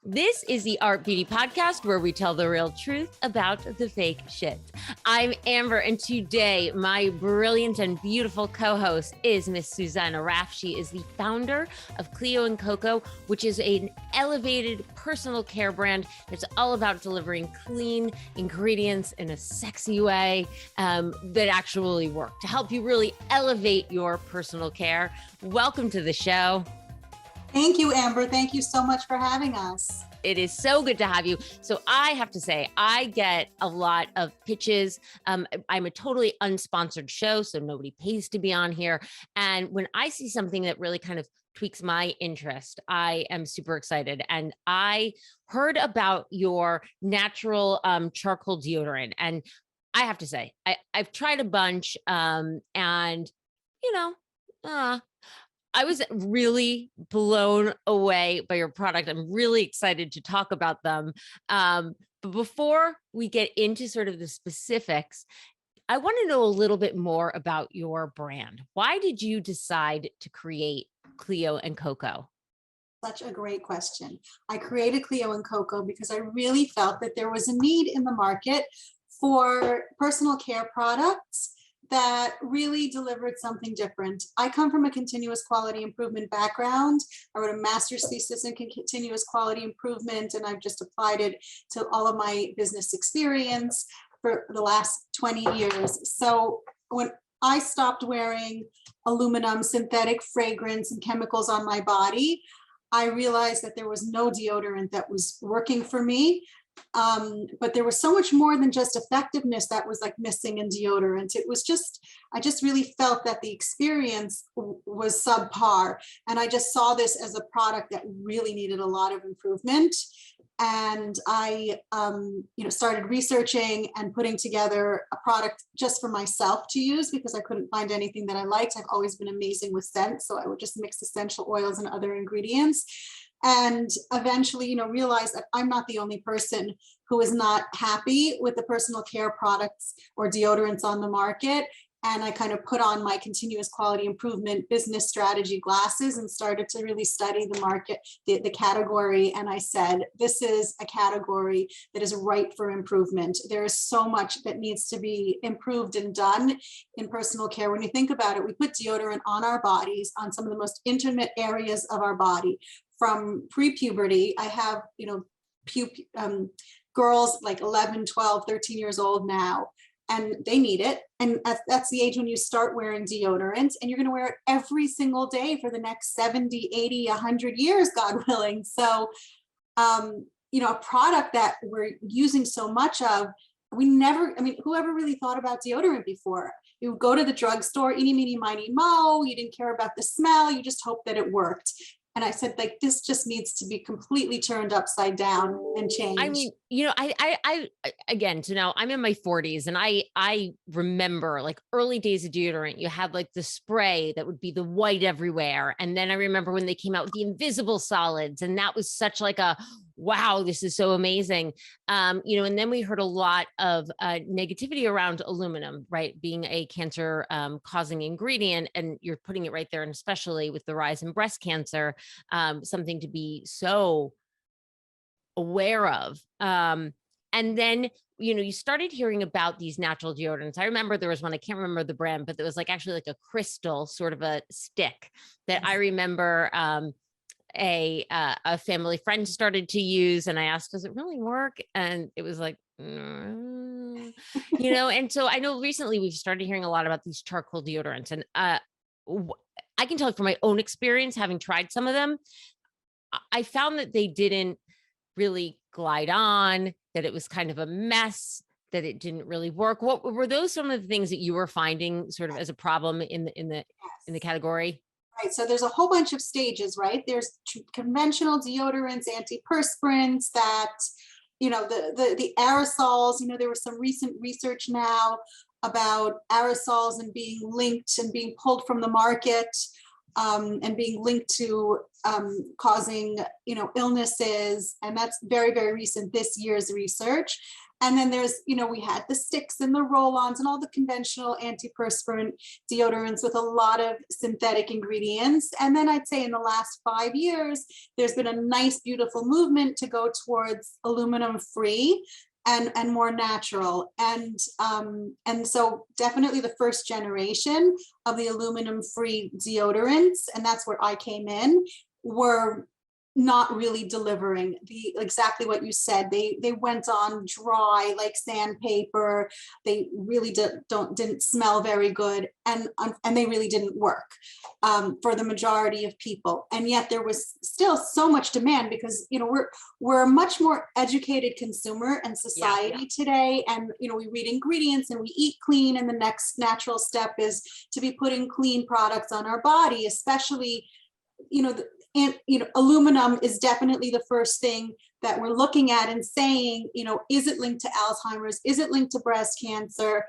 This is the Art Beauty Podcast where we tell the real truth about the fake shit. I'm Amber, and today my brilliant and beautiful co-host is Miss Susannah Raff. She is the founder of Cleo+Coco, which is an elevated personal care brand that's all about delivering clean ingredients in a sexy way that actually work to help you really elevate your personal care. Welcome to the show. Thank you, Amber. Thank you so much for having us. It is so good to have you. So I have to say, I get a lot of pitches. I'm a totally unsponsored show, so nobody pays to be on here. And when I see something that really kind of tweaks my interest, I am super excited. And I heard about your natural charcoal deodorant. And I have to say, I've tried a bunch and, you know, I was really blown away by your product. I'm really excited to talk about them. But before we get into sort of the specifics, I want to know a little bit more about your brand. Why did you decide to create Cleo+Coco? Such a great question. I created Cleo+Coco because I really felt that there was a need in the market for personal care products that really delivered something different. I come from a continuous quality improvement background. I wrote a master's thesis in continuous quality improvement, and I've just applied it to all of my business experience for the last 20 years. So when I stopped wearing aluminum, synthetic fragrance, and chemicals on my body, I realized that there was no deodorant that was working for me. But there was so much more than just effectiveness that was like missing in deodorant. It was just, I just really felt that the experience was subpar. And I just saw this as a product that really needed a lot of improvement. And I, started researching and putting together a product just for myself to use because I couldn't find anything that I liked. I've always been amazing with scents, so I would just mix essential oils and other ingredients. And eventually, realize that I'm not the only person who is not happy with the personal care products or deodorants on the market. And I kind of put on my continuous quality improvement business strategy glasses and started to really study the market, the category. And I said, this is a category that is ripe for improvement. There is so much that needs to be improved and done in personal care. When you think about it, we put deodorant on our bodies, on some of the most intimate areas of our body. From pre-puberty, I have, girls like 11, 12, 13 years old now, and they need it. And that's the age when you start wearing deodorant, and you're going to wear it every single day for the next 70, 80, 100 years, God willing. So, a product that we're using so much of, whoever really thought about deodorant before? You would go to the drugstore, eeny, meeny, miny, mo, you didn't care about the smell, you just hoped that it worked. And I said, this just needs to be completely turned upside down and changed. I mean, I again, so now I'm in my 40s, and I remember like early days of deodorant. You had like the spray that would be the white everywhere. And then I remember when they came out with the invisible solids, and that was such like a, wow, this is so amazing. And then we heard a lot of negativity around aluminum, right? Being a cancer causing ingredient, and you're putting it right there. And especially with the rise in breast cancer, something to be so aware of. And then, you started hearing about these natural deodorants. I remember there was one, I can't remember the brand, but there was like actually like a crystal sort of a stick that I remember a family friend started to use. And I asked, does it really work? And it was like, and so I know recently we've started hearing a lot about these charcoal deodorants, and I can tell you from my own experience, having tried some of them, I found that they didn't really glide on, that it was kind of a mess, that it didn't really work. What were those some of the things that you were finding sort of as a problem in the category? Right. So there's a whole bunch of stages, right? There's conventional deodorants, antiperspirants, that, the aerosols, there was some recent research now about aerosols and being linked and being pulled from the market, and being linked to causing, illnesses. And that's very, very recent, this year's research. And then there's, we had the sticks and the roll-ons and all the conventional antiperspirant deodorants with a lot of synthetic ingredients. And then I'd say in the last 5 years, there's been a nice, beautiful movement to go towards aluminum free and more natural. And so definitely the first generation of the aluminum free deodorants, and that's where I came in, were not really delivering exactly what you said. They went on dry like sandpaper. They really didn't smell very good, and they really didn't work for the majority of people. And yet there was still so much demand because we're a much more educated consumer and society today, and we read ingredients and we eat clean, and the next natural step is to be putting clean products on our body, especially aluminum is definitely the first thing that we're looking at and saying, is it linked to Alzheimer's? Is it linked to breast cancer?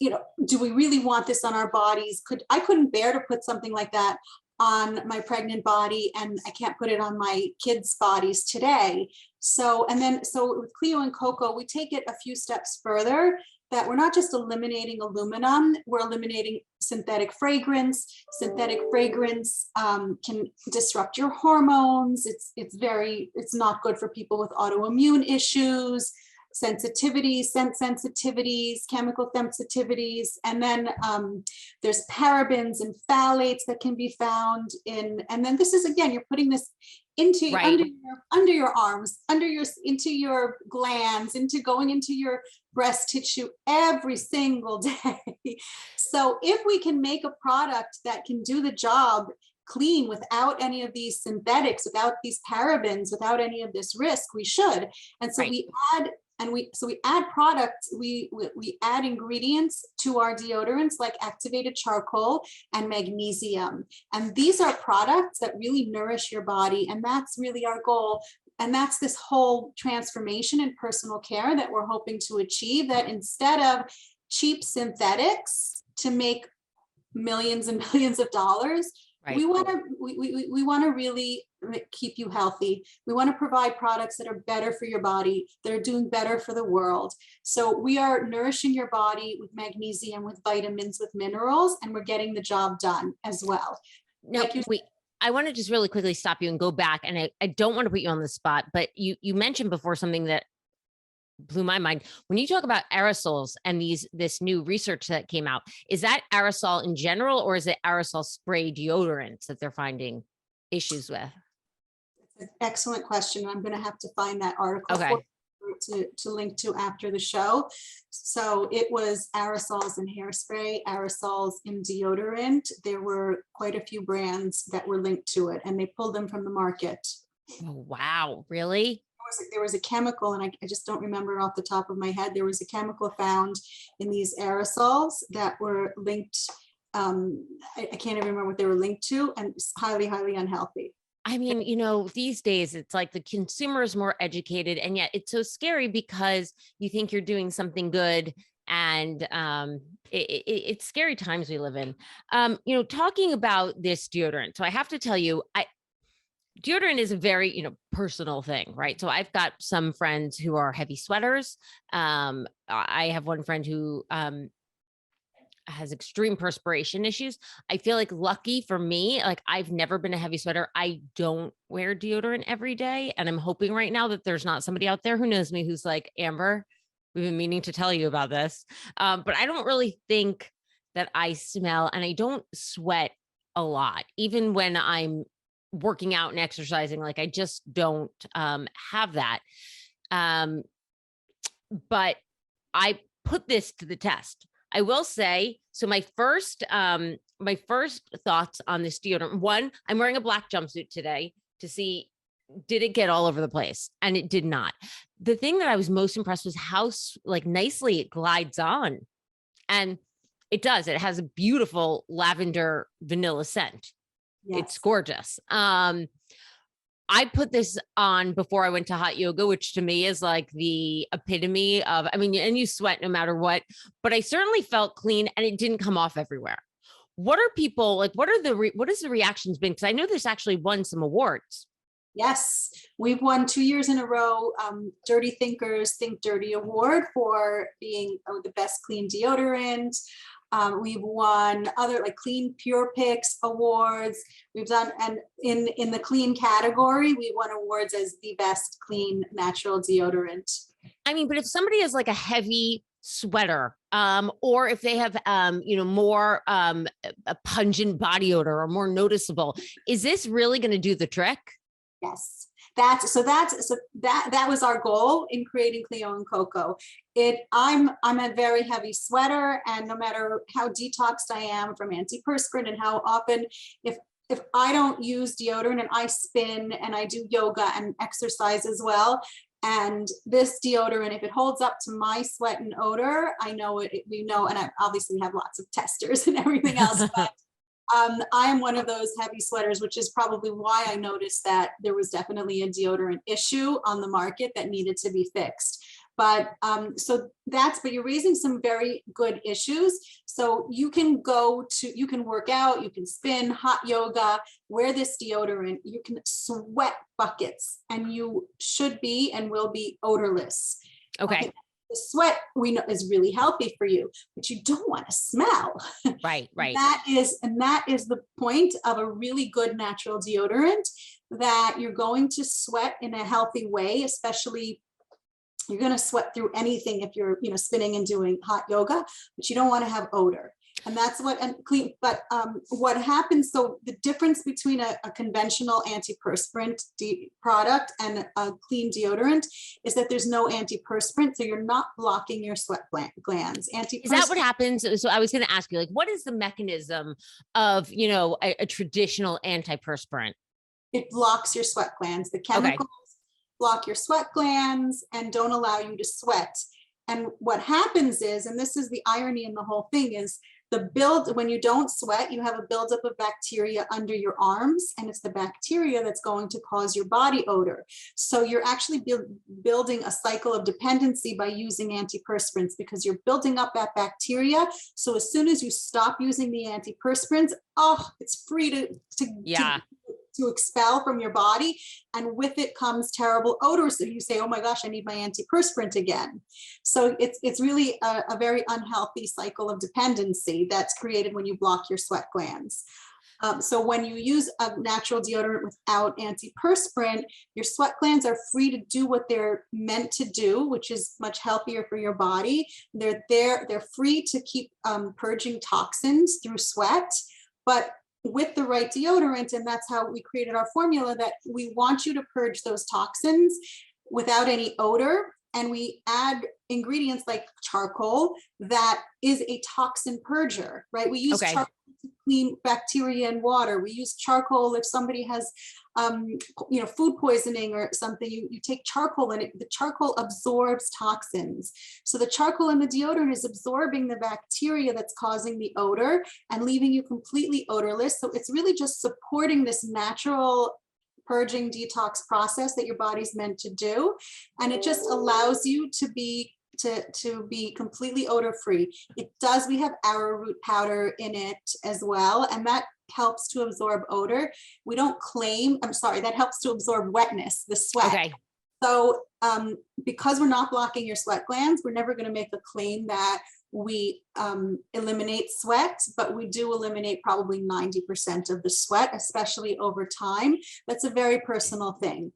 Do we really want this on our bodies? I couldn't bear to put something like that on my pregnant body, and I can't put it on my kids' bodies today. So with Cleo+Coco, we take it a few steps further, that we're not just eliminating aluminum, we're eliminating synthetic fragrance. Synthetic fragrance can disrupt your hormones. It's not good for people with autoimmune issues, sensitivities, scent sensitivities, chemical sensitivities. And then there's parabens and phthalates that can be found in, and then this is, again, you're putting this into under your arms, into your glands, going into your breast tissue every single day. So if we can make a product that can do the job clean without any of these synthetics, without these parabens, without any of this risk, we should. And so we add products, we add ingredients to our deodorants like activated charcoal and magnesium. And these are products that really nourish your body. And that's really our goal. And that's this whole transformation in personal care that we're hoping to achieve, that instead of cheap synthetics to make millions and millions of dollars, we want to really keep you healthy. We want to provide products that are better for your body, that are doing better for the world. So we are nourishing your body with magnesium, with vitamins, with minerals, and we're getting the job done as well. Now, I want to just really quickly stop you and go back. And I don't want to put you on the spot, but you mentioned before something that blew my mind. When you talk about aerosols and this new research that came out, is that aerosol in general, or is it aerosol spray deodorants that they're finding issues with? It's an excellent question. I'm going to have to find that article to link to after the show. So it was aerosols in hairspray, aerosols in deodorant. There were quite a few brands that were linked to it, and they pulled them from the market. Oh, wow. Really? There was a chemical, and I just don't remember off the top of my head. There was a chemical found in these aerosols that were linked. I can't even remember what they were linked to, and it's highly, highly unhealthy. I mean, these days it's like the consumer is more educated, and yet it's so scary because you think you're doing something good, and it's scary times we live in. Talking about this deodorant. So I have to tell you, deodorant is a very, personal thing, right? So I've got some friends who are heavy sweaters. I have one friend who has extreme perspiration issues. I feel like, lucky for me, like, I've never been a heavy sweater. I don't wear deodorant every day. And I'm hoping right now that there's not somebody out there who knows me who's like, Amber, we've been meaning to tell you about this. But I don't really think that I smell, and I don't sweat a lot, even when I'm working out and exercising. Like, I just don't have that. But I put this to the test. I will say, so my first thoughts on this deodorant, one, I'm wearing a black jumpsuit today to see, did it get all over the place? And it did not. The thing that I was most impressed was how nicely it glides on. And it does. It has a beautiful lavender vanilla scent. Yes. It's gorgeous. I put this on before I went to hot yoga, which to me is like the epitome of, and you sweat no matter what, but I certainly felt clean, and it didn't come off everywhere. What are people like? What is the reactions been? Because I know this actually won some awards. Yes, we've won 2 years in a row, Dirty Thinkers Think Dirty Award for being the best clean deodorant. We've won other like Clean Pure Picks awards. We've done, and in the clean category, we won awards as the best clean natural deodorant. I mean, but if somebody has like a heavy sweater, or if they have, more a pungent body odor or more noticeable, is this really going to do the trick? Yes, that was our goal in creating Cleo and Coco. I'm a very heavy sweater, and no matter how detoxed I am from antiperspirant and how often, if I don't use deodorant and I spin and I do yoga and exercise as well, and this deodorant, if it holds up to my sweat and odor, I know it. We know, and I obviously have lots of testers and everything else, but I am one of those heavy sweaters, which is probably why I noticed that there was definitely a deodorant issue on the market that needed to be fixed. But but you're raising some very good issues. So you can work out, you can spin, hot yoga, wear this deodorant, you can sweat buckets, and you should be and will be odorless. Okay. The sweat we know is really healthy for you, but you don't want to smell. Right. That is the point of a really good natural deodorant, that you're going to sweat in a healthy way, especially you're going to sweat through anything if you're, spinning and doing hot yoga, but you don't want to have odor. And that's what, and clean, but what happens, so the difference between a conventional antiperspirant product and a clean deodorant is that there's no antiperspirant, so you're not blocking your sweat glands. Is that what happens? So I was going to ask you, like, what is the mechanism of, a traditional antiperspirant? It blocks your sweat glands. The chemicals block your sweat glands and don't allow you to sweat. And what happens is, and this is the irony in the whole thing, is when you don't sweat, you have a buildup of bacteria under your arms, and it's the bacteria that's going to cause your body odor. So you're actually building a cycle of dependency by using antiperspirants, because you're building up that bacteria. So as soon as you stop using the antiperspirants, it's free to expel from your body, and with it comes terrible odors. So you say, oh my gosh, I need my antiperspirant again. So it's really a very unhealthy cycle of dependency that's created when you block your sweat glands. So when you use a natural deodorant without antiperspirant, your sweat glands are free to do what they're meant to do, which is much healthier for your body. They're free to keep purging toxins through sweat, but with the right deodorant, and that's how we created our formula, that we want you to purge those toxins without any odor. And we add ingredients like charcoal, that is a toxin purger, right? We use charcoal to clean bacteria in water. We use charcoal if somebody has food poisoning or something, you take charcoal, and the charcoal absorbs toxins. So the charcoal in the deodorant is absorbing the bacteria that's causing the odor and leaving you completely odorless. So it's really just supporting this natural purging detox process that your body's meant to do. And it just allows you to be completely odor free. We have arrowroot powder in it as well, and that helps to absorb odor. We don't claim, that helps to absorb wetness, the sweat. Okay. So because we're not blocking your sweat glands, we're never going to make a claim that we eliminate sweat, but we do eliminate probably 90% of the sweat, especially over time. That's a very personal thing.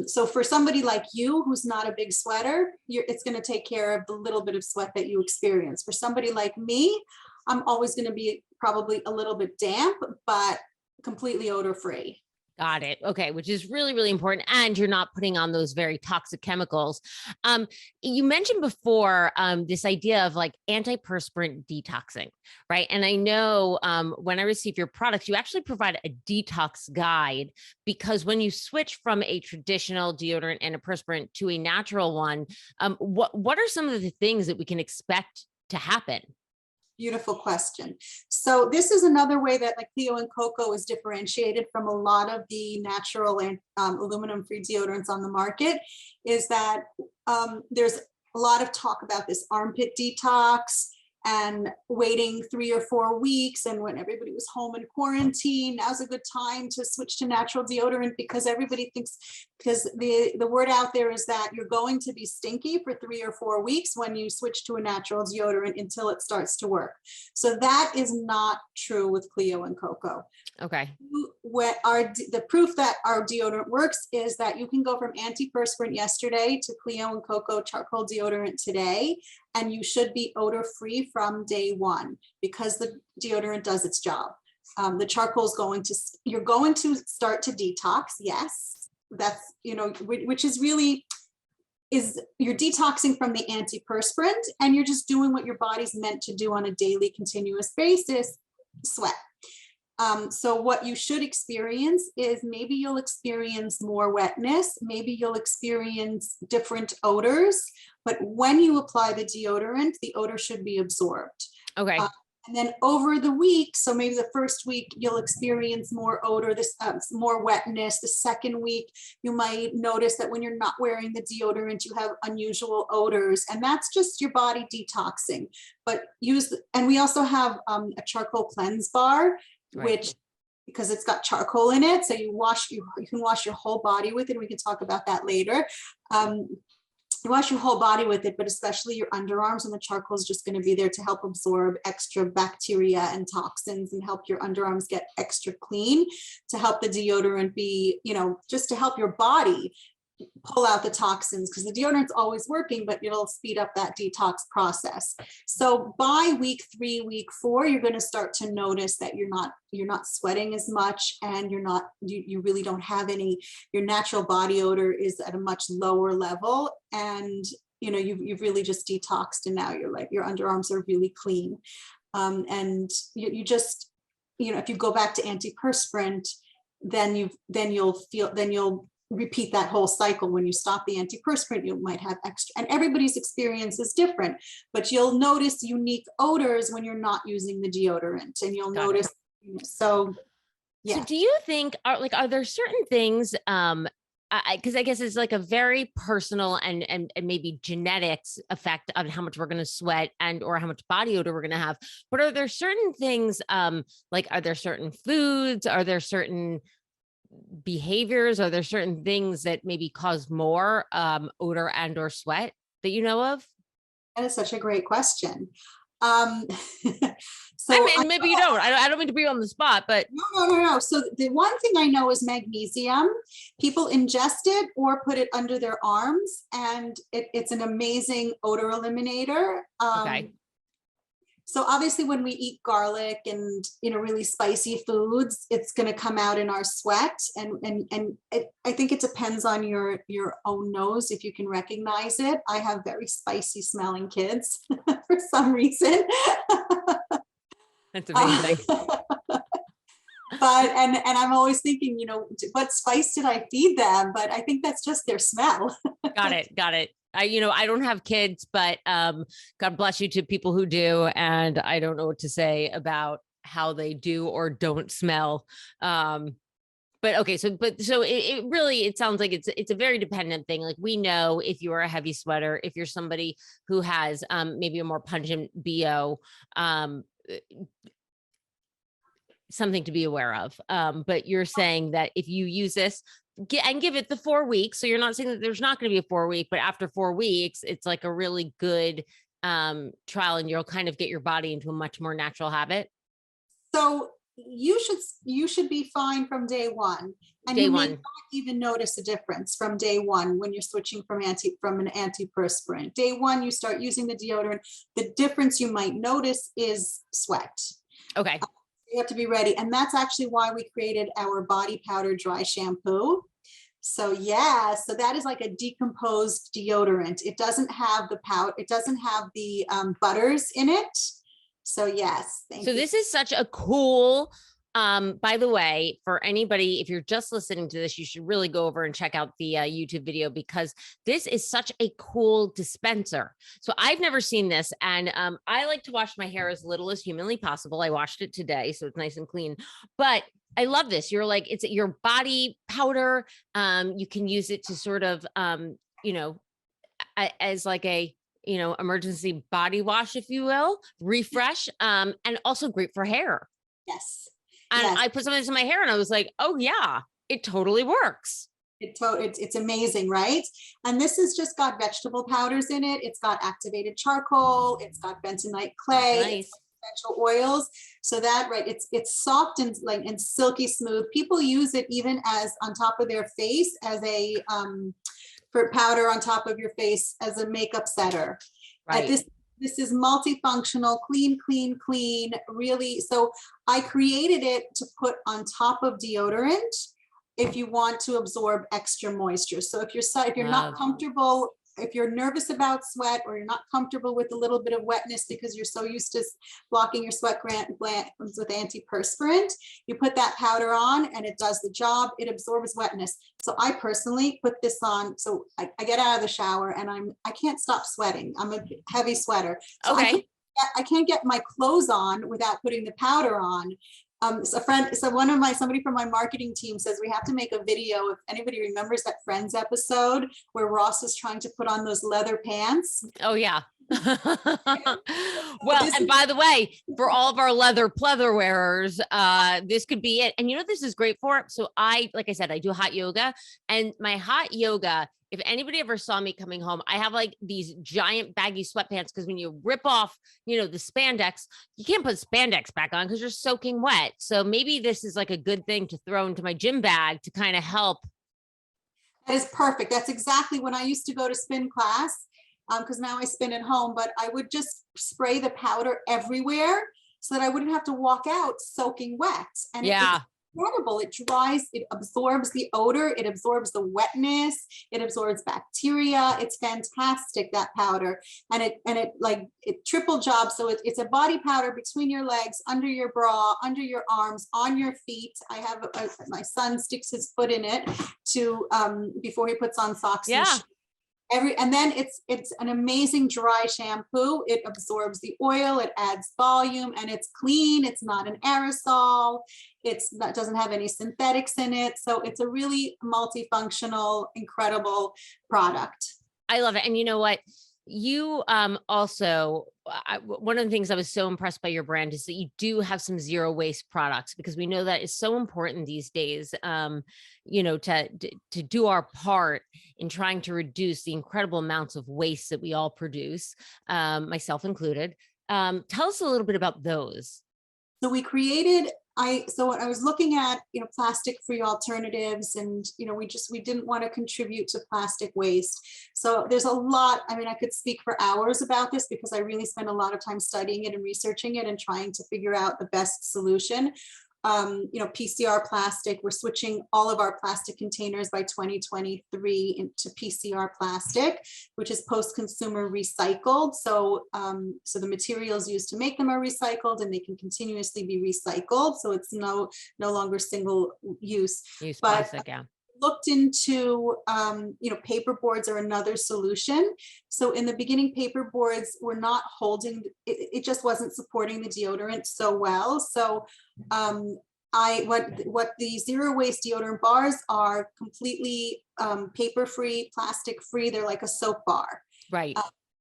So for somebody like you who's not a big sweater, it's going to take care of the little bit of sweat that you experience. For somebody like me, I'm always going to be probably a little bit damp, but completely odor free. Got it. Okay. Which is really, really important. And you're not putting on those very toxic chemicals. You mentioned before this idea of like antiperspirant detoxing, right? And I know when I receive your products, you actually provide a detox guide, because when you switch from a traditional deodorant antiperspirant to a natural one, what are some of the things that we can expect to happen? Beautiful question. So this is another way that like Cleo and Coco is differentiated from a lot of the natural and aluminum-free deodorants on the market, is that there's a lot of talk about this armpit detox and waiting 3 or 4 weeks. And when everybody was home in quarantine, now's a good time to switch to natural deodorant, because everybody thinks, because the word out there is that you're going to be stinky for 3 or 4 weeks when you switch to a natural deodorant until it starts to work. So that is not true with Cleo and Coco. Okay. The proof that our deodorant works is that you can go from antiperspirant yesterday to Cleo and Coco charcoal deodorant today, and you should be odor free from day one, because the deodorant does its job. The charcoal is you're going to start to detox. Yes, that's, which is really, you're detoxing from the antiperspirant, and you're just doing what your body's meant to do on a daily continuous basis, sweat. So what you should experience is, maybe you'll experience more wetness, maybe you'll experience different odors, but when you apply the deodorant, the odor should be absorbed. Okay. And then over the week, so maybe the first week you'll experience more odor, more wetness. The second week, you might notice that when you're not wearing the deodorant, you have unusual odors, and that's just your body detoxing. But and we also have a charcoal cleanse bar, Right. which, because it's got charcoal in it, so you can wash your whole body with it. We can talk about that later. You wash your whole body with it, but especially your underarms, and the charcoal is just going to be there to help absorb extra bacteria and toxins and help your underarms get extra clean, to help the deodorant be, just to help your body pull out the toxins, because the deodorant's always working, but it'll speed up that detox process. So by week 3, week 4, you're going to start to notice that you're not sweating as much, and you really don't have any, your natural body odor is at a much lower level, and you've really just detoxed, and now your underarms are really clean. And you just, if you go back to antiperspirant, then you'll repeat that whole cycle. When you stop the antiperspirant, you might have extra, and everybody's experience is different, but you'll notice unique odors when you're not using the deodorant, and you'll notice. So, yeah. So do you think, are there certain things, because I guess it's like a very personal and maybe genetics effect on how much we're going to sweat or how much body odor we're going to have. But are there certain things, are there certain foods? Are there certain behaviors? Are there certain things that maybe cause more odor and or sweat that you know of? That is such a great question. Maybe you don't. I don't mean to be on the spot, but no. So the one thing I know is magnesium. People ingest it or put it under their arms, and it's an amazing odor eliminator. Okay. So obviously when we eat garlic and, really spicy foods, it's going to come out in our sweat. And I think it depends on your own nose, if you can recognize it. I have very spicy smelling kids for some reason. That's amazing. But I'm always thinking, what spice did I feed them? But I think that's just their smell. Got it. I don't have kids, but God bless you to people who do. And I don't know what to say about how they do or don't smell. But okay. So it really, it sounds like it's a very dependent thing. Like, we know if you are a heavy sweater, if you're somebody who has maybe a more pungent BO, something to be aware of. But you're saying that if you use this, give it the 4 weeks. So you're not saying that there's not going to be a 4 week, but after 4 weeks, it's like a really good trial, and you'll kind of get your body into a much more natural habit. So you should be fine from day one, and Day you one. may not even notice a difference from day one when you're switching from an antiperspirant. Day one, you start using the deodorant. The difference you might notice is sweat. Okay. You have to be ready. And that's actually why we created our body powder dry shampoo. So so that is like a decomposed deodorant. It doesn't have the it doesn't have the butters in it. So yes, thank you. So this is such a cool, by the way, for anybody, if you're just listening to this, you should really go over and check out the YouTube video, because this is such a cool dispenser. So I've never seen this. And I like to wash my hair as little as humanly possible. I washed it today, so it's nice and clean, but I love this. It's your body powder. You can use it to sort of, as like emergency body wash, if you will, refresh, and also great for hair. Yes. And Yes. I put some of this in my hair and I was like, oh yeah, it totally works. It's amazing, right? And this has just got vegetable powders in it. It's got activated charcoal. It's got bentonite clay. Nice. Essential oils. So that, right, it's soft and silky smooth. People use it even as on top of their face as a for powder on top of your face as a makeup setter. Right. This is multifunctional, clean, really. So I created it to put on top of deodorant if you want to absorb extra moisture. So if you're not comfortable, if you're nervous about sweat, or you're not comfortable with a little bit of wetness because you're so used to blocking your sweat glands with antiperspirant, you put that powder on and it does the job. It absorbs wetness. So I personally put this on. So I get out of the shower and I can't stop sweating. I'm a heavy sweater. So okay. I can't get my clothes on without putting the powder on. Somebody from my marketing team says we have to make a video. If anybody remembers that Friends episode where Ross is trying to put on those leather pants. Oh yeah. Well, and by the way, for all of our leather pleather wearers, this could be it. And this is great for. So like I said, I do hot yoga, and my hot yoga, if anybody ever saw me coming home, I have like these giant baggy sweatpants, because when you rip off, the spandex, you can't put spandex back on because you're soaking wet. So maybe this is like a good thing to throw into my gym bag to kind of help. That is perfect. That's exactly when I used to go to spin class, because now I spin at home, but I would just spray the powder everywhere so that I wouldn't have to walk out soaking wet. And yeah. It's incredible. It dries, it absorbs the odor, it absorbs the wetness, it absorbs bacteria. It's fantastic, that powder. And it triple jobs. So it's a body powder between your legs, under your bra, under your arms, on your feet. I have my son sticks his foot in it to before he puts on socks. Yeah. And then it's an amazing dry shampoo. It absorbs the oil, it adds volume, and it's clean. It's not an aerosol. Doesn't have any synthetics in it. So it's a really multifunctional, incredible product. I love it. And you know what? You also, one of the things I was so impressed by your brand is that you do have some zero waste products, because we know that is so important these days, to do our part in trying to reduce the incredible amounts of waste that we all produce, myself included. Tell us a little bit about those. So we created, so I was looking at, plastic-free alternatives, and, we didn't want to contribute to plastic waste. So there's a lot, I could speak for hours about this, because I really spend a lot of time studying it and researching it and trying to figure out the best solution. PCR plastic, we're switching all of our plastic containers by 2023 into PCR plastic, which is post-consumer recycled. So, so the materials used to make them are recycled, and they can continuously be recycled. So it's no longer single use. Plastic, yeah. Looked into, paper boards are another solution. So in the beginning, paper boards were not holding, it just wasn't supporting the deodorant so well. So what the zero waste deodorant bars are completely paper free, plastic free. They're like a soap bar. Right.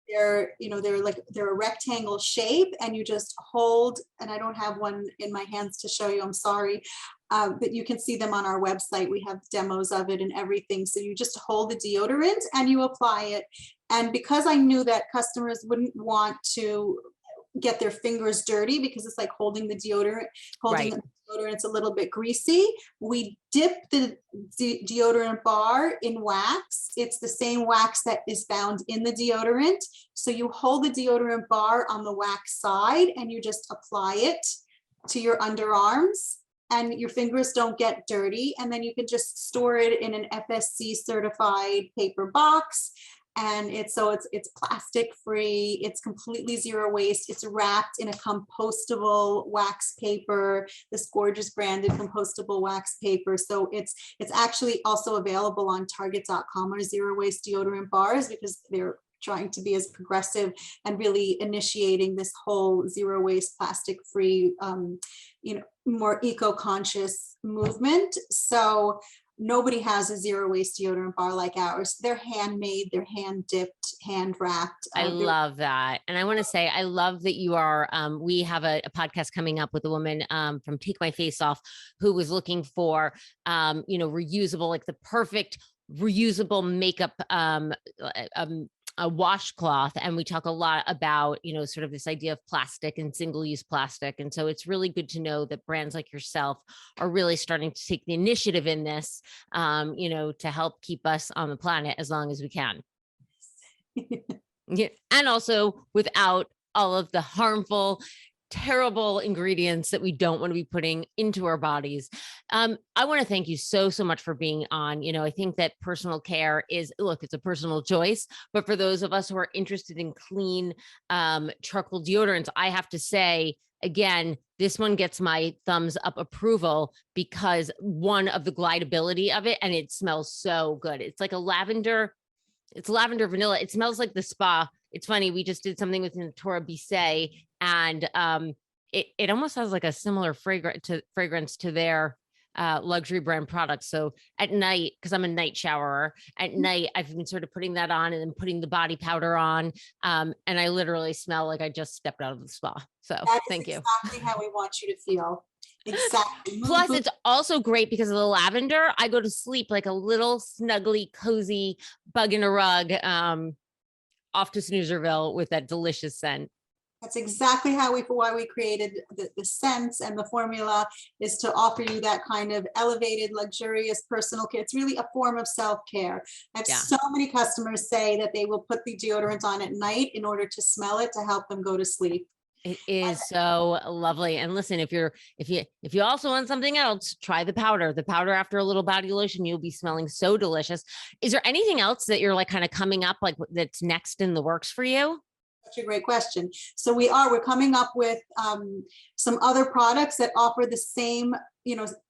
They're a rectangle shape, and you just hold, and I don't have one in my hands to show you, I'm sorry, but you can see them on our website. We have demos of it and everything. So you just hold the deodorant and you apply it. And because I knew that customers wouldn't want to get their fingers dirty, because it's like holding the deodorant, right. It's a little bit greasy, we dip the deodorant bar in wax. It's the same wax that is found in the deodorant. So you hold the deodorant bar on the wax side and you just apply it to your underarms, and your fingers don't get dirty. And then you can just store it in an FSC certified paper box. And it's plastic free. It's completely zero waste. It's wrapped in a compostable wax paper, this gorgeous branded compostable wax paper. So it's actually also available on Target.com, our zero waste deodorant bars, because they're trying to be as progressive and really initiating this whole zero waste, plastic free, more eco-conscious movement. So nobody has a zero waste deodorant bar like ours. They're handmade, they're hand dipped, hand wrapped. I love that. And I want to say, I love that you are, we have a podcast coming up with a woman from Take My Face Off, who was looking for, reusable, like the perfect reusable makeup, a washcloth. And we talk a lot about, sort of this idea of plastic and single-use plastic. And so it's really good to know that brands like yourself are really starting to take the initiative in this, to help keep us on the planet as long as we can. Yeah. And also without all of the harmful, terrible ingredients that we don't want to be putting into our bodies. I want to thank you so much for being on. I think that personal care is, look, it's a personal choice, but for those of us who are interested in clean charcoal deodorants, I have to say, again, this one gets my thumbs up approval because one of the glidability of it, and it smells so good. It's like it's lavender vanilla. It smells like the spa. It's funny. We just did something with Natura Bissé, and it almost has like a similar fragrance to their luxury brand products. So at night, because I'm a night showerer, at night, I've been sort of putting that on and then putting the body powder on. And I literally smell like I just stepped out of the spa. So thank you. Exactly how we want you to feel. Exactly. Plus, it's also great because of the lavender. I go to sleep like a little snuggly, cozy bug in a rug off to Snoozerville with that delicious scent. That's exactly why we created the scents, and the formula is to offer you that kind of elevated, luxurious personal care. It's really a form of self-care. I have so many customers say that they will put the deodorant on at night in order to smell it to help them go to sleep. It is so lovely. And listen, if you also want something else, try the powder. The powder after a little body lotion, you'll be smelling so delicious. Is there anything else that you're like kind of coming up, like that's next in the works for you? Such a great question. So we're coming up with some other products that offer the same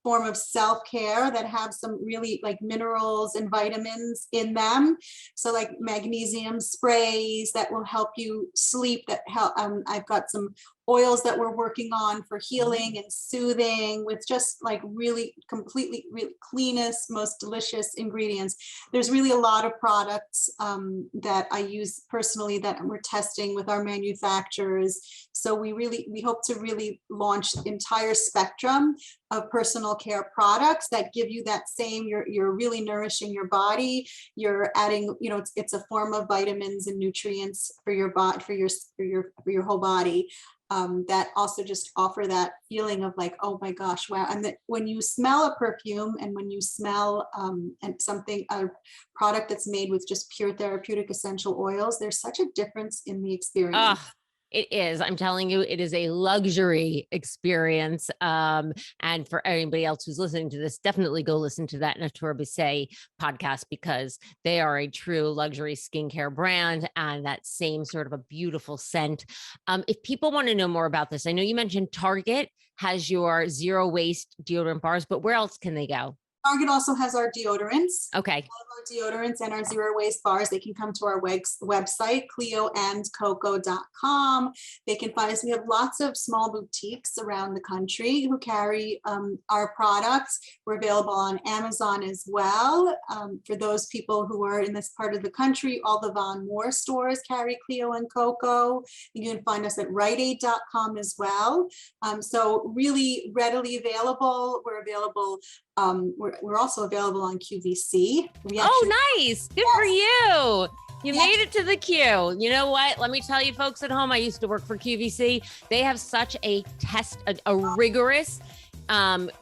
form of self-care, that have some really like minerals and vitamins in them. So like magnesium sprays that will help you sleep, that help. I've got some oils that we're working on for healing and soothing, with just like really completely really cleanest, most delicious ingredients. There's really a lot of products that I use personally that we're testing with our manufacturers. So we hope to really launch the entire spectrum of personal care products that give you that same, you're really nourishing your body. You're adding, it's a form of vitamins and nutrients for your body, for your whole body. That also just offer that feeling of like, oh my gosh, wow. And that when you smell a perfume, and when you smell a product that's made with just pure therapeutic essential oils, there's such a difference in the experience. It is. I'm telling you, it is a luxury experience. And for anybody else who's listening to this, definitely go listen to that Natura Bissé podcast, because they are a true luxury skincare brand, and that same sort of a beautiful scent. If people want to know more about this, I know you mentioned Target has your zero waste deodorant bars, but where else can they go? Target also has our deodorants. Okay. All of our deodorants and our zero waste bars. They can come to our website, Cleo+Coco.com. They can find us. We have lots of small boutiques around the country who carry our products. We're available on Amazon as well. For those people who are in this part of the country, all the Von Moore stores carry Cleo+Coco. You can find us at riteaid.com as well. So really readily available. We're available. We're also available on QVC. Nice. Good for you. You made it to the queue. You know what? Let me tell you folks at home, I used to work for QVC. They have such a rigorous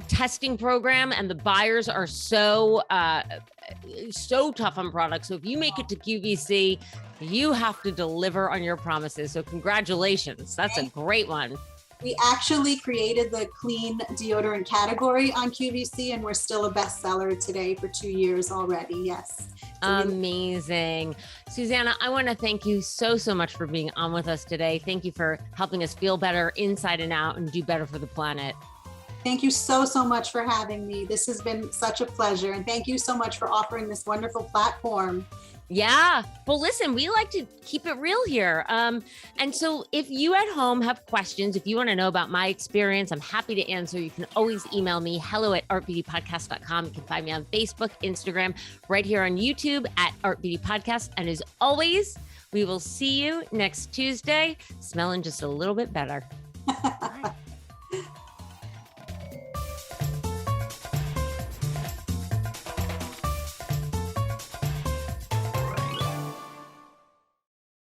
testing program, and the buyers are so tough on products. So if you make it to QVC, you have to deliver on your promises. So congratulations. That's a great one. We actually created the clean deodorant category on QVC, and we're still a bestseller today for 2 years already. Yes. Amazing. Susannah, I want to thank you so much for being on with us today. Thank you for helping us feel better inside and out and do better for the planet. Thank you so much for having me. This has been such a pleasure. And thank you so much for offering this wonderful platform. Yeah. Well, listen, we like to keep it real here. And so if you at home have questions, if you want to know about my experience, I'm happy to answer. You can always email me, hello@artbeautypodcast.com. You can find me on Facebook, Instagram, right here on YouTube at Art Beauty Podcast. And as always, We will see you next Tuesday, smelling just a little bit better.